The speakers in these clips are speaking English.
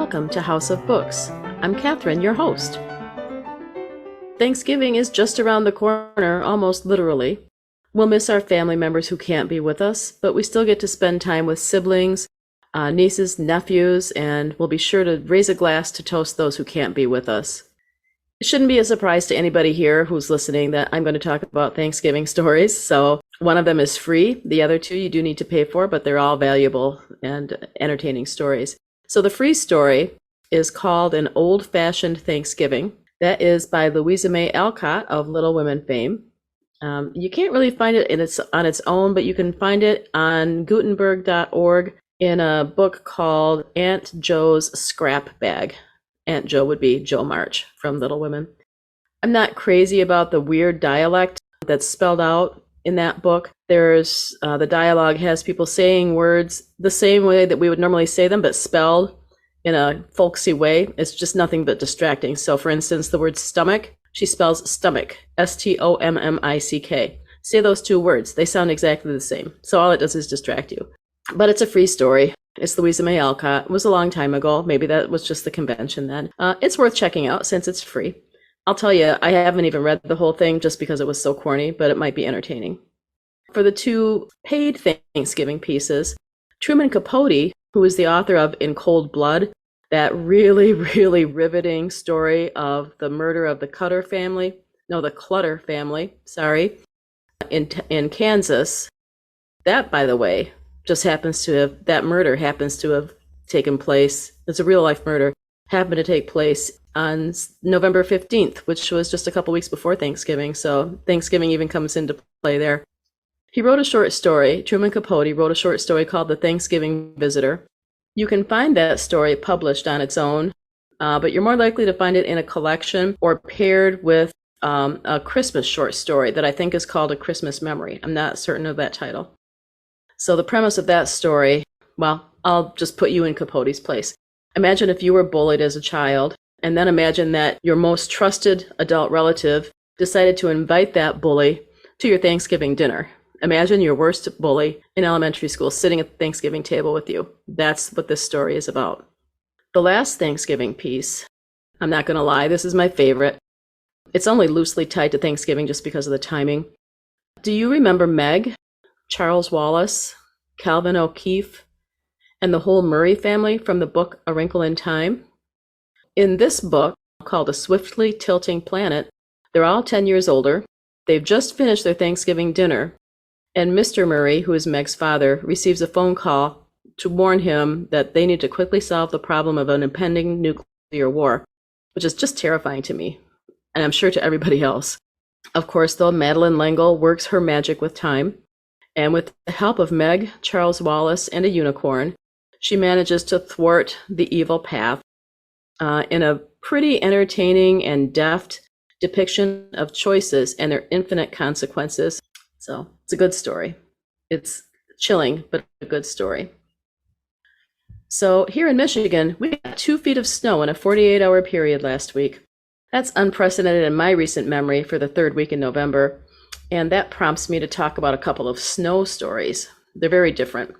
Welcome to House of Books. I'm Catherine, your host. Thanksgiving is just around the corner, almost literally. We'll miss our family members who can't be with us, but we still get to spend time with siblings, nieces, nephews, and we'll be sure to raise a glass to toast those who can't be with us. It shouldn't be a surprise to anybody here who's listening that I'm going to talk about Thanksgiving stories. So one of them is free. The other two you do need to pay for, but they're all valuable and entertaining stories. So the free story is called An Old-Fashioned Thanksgiving. That is by Louisa May Alcott of Little Women fame. You can't really find it on its own, but you can find it on Gutenberg.org in a book called Aunt Jo's Scrap Bag. Aunt Jo would be Jo March from Little Women. I'm not crazy about the weird dialect that's spelled out in that book. There's the dialogue has people saying words the same way that we would normally say them, but spelled in a folksy way. It's just nothing but distracting. So for instance, the word stomach, she spells stomach, S-T-O-M-M-I-C-K. Say those two words. They sound exactly the same. So all it does is distract you. But it's a free story. It's Louisa May Alcott. It was a long time ago. Maybe that was just the convention then. It's worth checking out since it's free. I'll tell you, I haven't even read the whole thing just because it was so corny, but it might be entertaining. For the two paid Thanksgiving pieces, Truman Capote, who is the author of In Cold Blood, that really, really riveting story of the murder of the Clutter family, in Kansas. That, by the way, that murder happens to have taken place. It's a real life murder, happened to take place on November 15th, which was just a couple weeks before Thanksgiving. So Thanksgiving even comes into play there. He wrote a short story. Truman Capote wrote a short story called The Thanksgiving Visitor. You can find that story published on its own, but you're more likely to find it in a collection or paired with a Christmas short story that I think is called A Christmas Memory. I'm not certain of that title. So the premise of that story, well, I'll just put you in Capote's place. Imagine if you were bullied as a child, and then imagine that your most trusted adult relative decided to invite that bully to your Thanksgiving dinner. Imagine your worst bully in elementary school sitting at the Thanksgiving table with you. That's what this story is about. The last Thanksgiving piece, I'm not going to lie, this is my favorite. It's only loosely tied to Thanksgiving just because of the timing. Do you remember Meg, Charles Wallace, Calvin O'Keefe, and the whole Murray family from the book A Wrinkle in Time? In this book, called A Swiftly Tilting Planet, they're all 10 years older. They've just finished their Thanksgiving dinner. And Mr. Murray, who is Meg's father, receives a phone call to warn him that they need to quickly solve the problem of an impending nuclear war, which is just terrifying to me, and I'm sure to everybody else. Of course, though, Madeline L'Engle works her magic with time, and with the help of Meg, Charles Wallace, and a unicorn, she manages to thwart the evil path in a pretty entertaining and deft depiction of choices and their infinite consequences. So it's a good story. It's chilling, but a good story. So here in Michigan, we got 2 feet of snow in a 48-hour period last week. That's unprecedented in my recent memory for the 3rd week in November. And that prompts me to talk about a couple of snow stories. They're very different.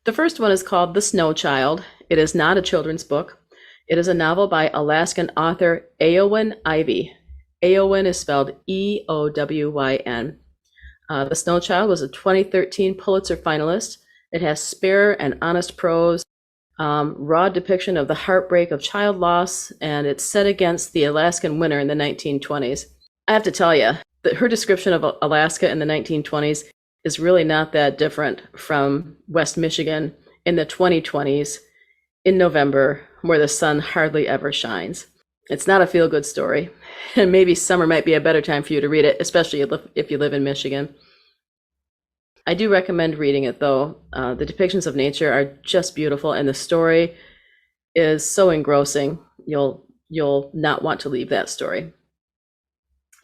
The first one is called The Snow Child. It is not a children's book. It is a novel by Alaskan author Eowyn Ivey. Eowyn is spelled E-O-W-Y-N. The Snow Child was a 2013 Pulitzer finalist. It has spare and honest prose, raw depiction of the heartbreak of child loss, and it's set against the Alaskan winter in the 1920s. I have to tell you that her description of Alaska in the 1920s is really not that different from West Michigan in the 2020s in November, where the sun hardly ever shines. It's not a feel-good story, and maybe summer might be a better time for you to read it, especially if you live in Michigan. I do recommend reading it, though. The depictions of nature are just beautiful, and the story is so engrossing, you'll not want to leave that story.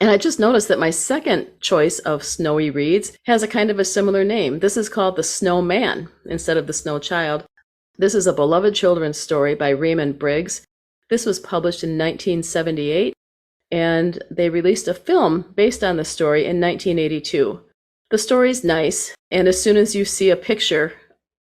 And I just noticed that my second choice of snowy reads has a kind of a similar name. This is called The Snowman instead of The Snow Child. This is a beloved children's story by Raymond Briggs. This was published in 1978, and they released a film based on the story in 1982. The story's nice, and as soon as you see a picture,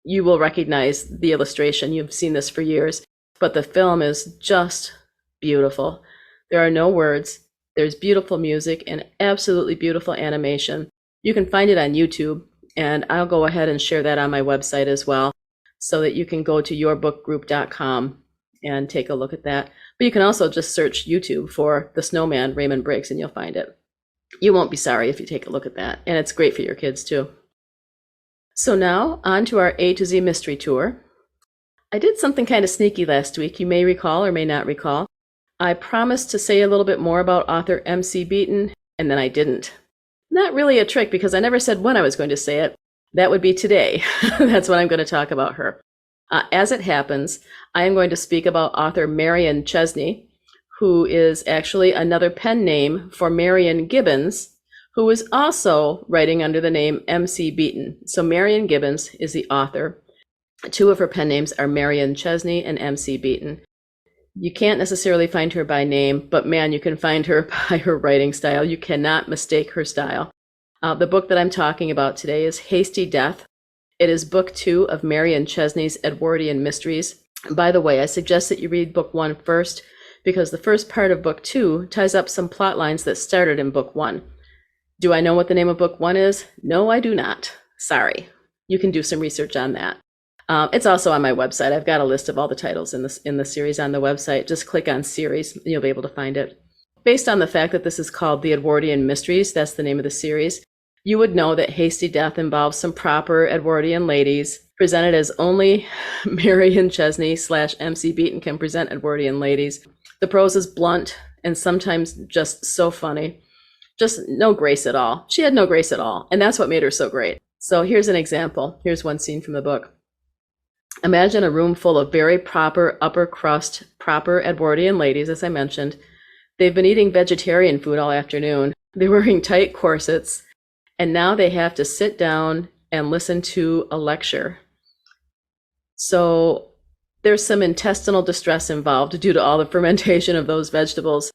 you will recognize the illustration. You've seen this for years. but the film is just beautiful. There are no words. There's beautiful music and absolutely beautiful animation. You can find it on YouTube, and I'll go ahead and share that on my website as well, so that you can go to yourbookgroup.com and take a look at that. But you can also just search YouTube for The Snowman, Raymond Briggs, and you'll find it. You won't be sorry if you take a look at that, and it's great for your kids too. So now on to our A to Z mystery tour. I did something kind of sneaky last week, you may recall or may not recall. I promised to say a little bit more about author M.C. Beaton, and then I didn't. Not really a trick, because I never said when I was going to say it. That would be today. That's when I'm going to talk about her. As it happens, I am going to speak about author Marion Chesney, who is actually another pen name for Marion Gibbons, who is also writing under the name M.C. Beaton. So Marion Gibbons is the author. Two of her pen names are Marion Chesney and M.C. Beaton. You can't necessarily find her by name, but man, you can find her by her writing style. You cannot mistake her style. The book that I'm talking about today is Hasty Death. It is book 2 of Marion Chesney's Edwardian Mysteries. By the way, I suggest that you read book 1 first, because the first part of book 2 ties up some plot lines that started in book 1. Do I know what the name of book 1 is? No, I do not. Sorry. You can do some research on that. It's also on my website. I've got a list of all the titles in the series on the website. Just click on series, and you'll be able to find it. Based on the fact that this is called the Edwardian Mysteries, that's the name of the series, you would know that Hasty Death involves some proper Edwardian ladies, presented as only Marion Chesney / MC Beaton can present Edwardian ladies. The prose is blunt and sometimes just so funny. Just no grace at all. She had no grace at all, and that's what made her so great. So here's an example. Here's one scene from the book. Imagine a room full of very proper, upper crust, proper Edwardian ladies, as I mentioned. They've been eating vegetarian food all afternoon. They're wearing tight corsets, and now they have to sit down and listen to a lecture. So there's some intestinal distress involved due to all the fermentation of those vegetables.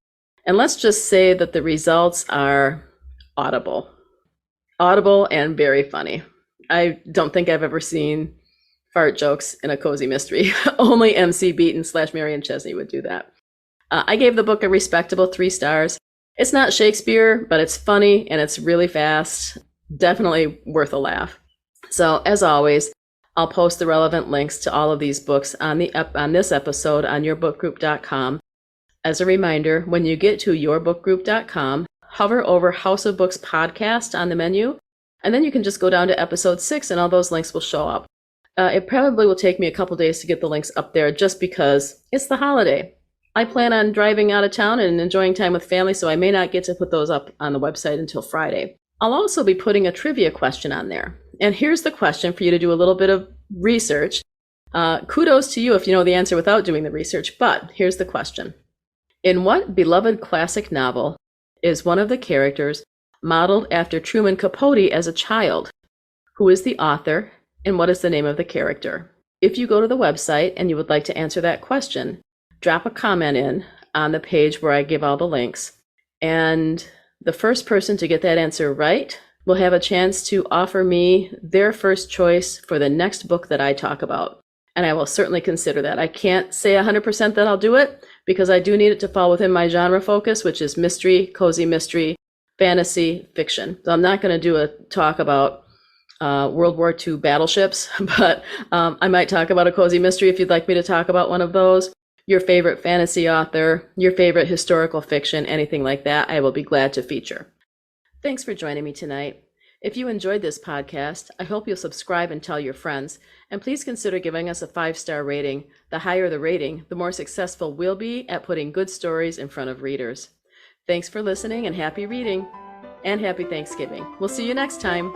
And let's just say that the results are audible. Audible and very funny. I don't think I've ever seen fart jokes in a cozy mystery. Only MC Beaton / Marion Chesney would do that. I gave the book a respectable 3 stars. It's not Shakespeare, but it's funny and it's really fast. Definitely worth a laugh. So as always, I'll post the relevant links to all of these books on this episode on yourbookgroup.com. As a reminder, when you get to yourbookgroup.com, hover over House of Books podcast on the menu, and then you can just go down to episode 6 and all those links will show up. It probably will take me a couple days to get the links up there just because it's the holiday. I plan on driving out of town and enjoying time with family, so I may not get to put those up on the website until Friday. I'll also be putting a trivia question on there. And here's the question for you to do a little bit of research. Kudos to you if you know the answer without doing the research, but here's the question. In what beloved classic novel is one of the characters modeled after Truman Capote as a child? Who is the author? And what is the name of the character? If you go to the website and you would like to answer that question, drop a comment in on the page where I give all the links. And the first person to get that answer right will have a chance to offer me their first choice for the next book that I talk about. And I will certainly consider that. I can't say 100% that I'll do it because I do need it to fall within my genre focus, which is mystery, cozy mystery, fantasy, fiction. So I'm not going to do a talk about World War II battleships, but I might talk about a cozy mystery if you'd like me to talk about one of those. Your favorite fantasy author, your favorite historical fiction, anything like that, I will be glad to feature. Thanks for joining me tonight. If you enjoyed this podcast, I hope you'll subscribe and tell your friends, and please consider giving us a 5-star rating. The higher the rating, the more successful we'll be at putting good stories in front of readers. Thanks for listening and happy reading, and happy Thanksgiving. We'll see you next time.